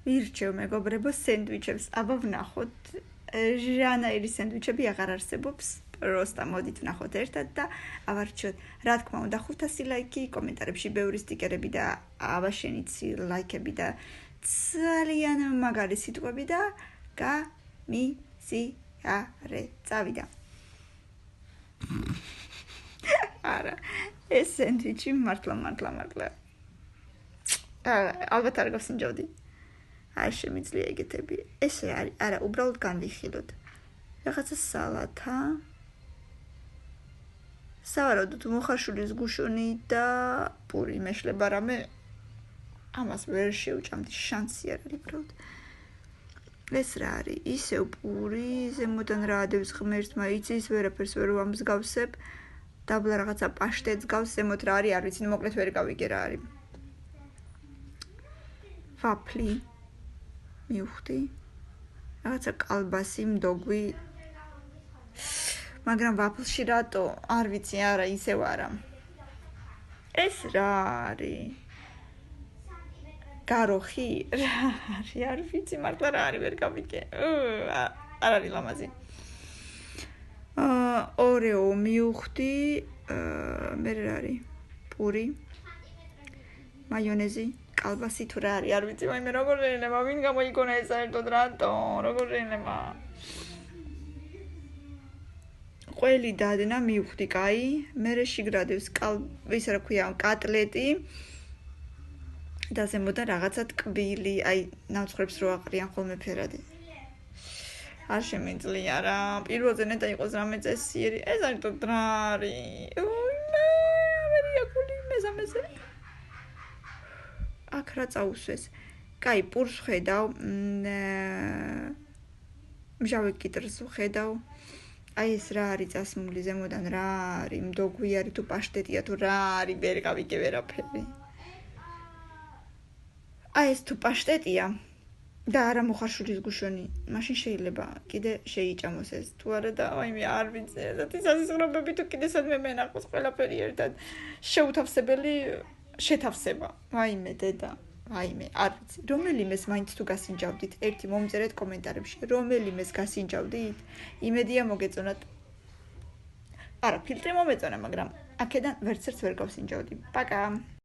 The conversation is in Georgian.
ვირჩევ მეგობრებო სენდვიჩებს. აბა ვნახოთ. ჟანაირი სენდვიჩები აღარ არსებობს. პროსტა მოდით ვნახოთ ერთად და ავარჩიოთ. რა თქმა უნდა 500 ლაიქი, კომენტარებში ბევრი სტიკერები და აბა შენიც ლაიქები და ძალიან მაგარი სიტყვები და გამიზიარე. წავიდა. არა, ეს სენდვიჩი მართლა. ალბათ არ გავსინჯავდი. არ შემიძლია ეგეთები. ესე არის, არა, უბრალოდ განვიხილოთ. რაღაცა სალათა. სავარაუდოდ მოხარშულის გუშონი და პური მეშლება რამე ამას ვერ შევჭამდი, შანსი არ არის უბრალოდ. ეს რა არის? ისევ პური, ზემოდან რა ადევს ღმერთმა იცის, ვერაფერს ვერ ვამსგავსებ. დაბლა რაღაცა პაშტეტს გავს, ზემოთ რა არის, არ ვიცი, მოკლედ ვერ გავიგე რა არის. ვაფლი მივხვდი. რაღაცა კალბასი, მდოგვი. მაგრამ ვაფლში რატო? არ ვიცი, არა, ისევ არა. ეს რა არის? გაროხი? რა არის? არ ვიცი, მართლა რა არის, ვერ გავიგე. არ არის ლამაზი. ორეო მივხვდი. მე რა არის? პური. მაიონეზი. კალბასი თუ რა არის, არ ვიცი, მაიმე როგორ შეიძლება, ვინ გამოიგონა ეს საერთოდ რატო? როგორ შეიძლება? ყველი დადნა მივხვდი, კაი. მერე შიგრადევს ისე რა ქვია, კატლეტი. და ზემოდან რაღაცა ტკბილი, აი, ნამცხრებს რო აყრიან ხოლმე ფერადი. არ შემიძლია რა. პირველზე ნეტა იყოს რამე წესიერი. ეს საერთოდ რა არის? მეზამეზე. აქ რა წაუსვეს. კაი, პურს ხედავ. მჟავე კიტრს ხედავ. აი ეს რა არის წასმული ზემოდან რა არის? მდოგვი არის თუ პაშტეტია თუ რა არის? ვერ გავიგე ვერაფერი. აი ეს თუ პაშტეტია და არა მოხარშულის გუშონი, მაშინ შეიძლება კიდე შეიჭამოს ეს. თუ არა და აიმე არ ვიცი, ესეთი საზღვრებები თუ კიდე სადმე მენახოს ყველაფერი ერთად შეუთავსებელი შეთავსება. აიმე დედა, აიმე, არ ვიცი. რომელიმეს მაინც თუ გასინჯავდით, ერთი მომწერეთ კომენტარებში. რომელიმეს გასინჯავდით? იმედია მოგეწონათ. არა, ფილტრი მომეწონა, მაგრამ აქედან ვერცერთს ვერ გავსინჯავდი. პაკა.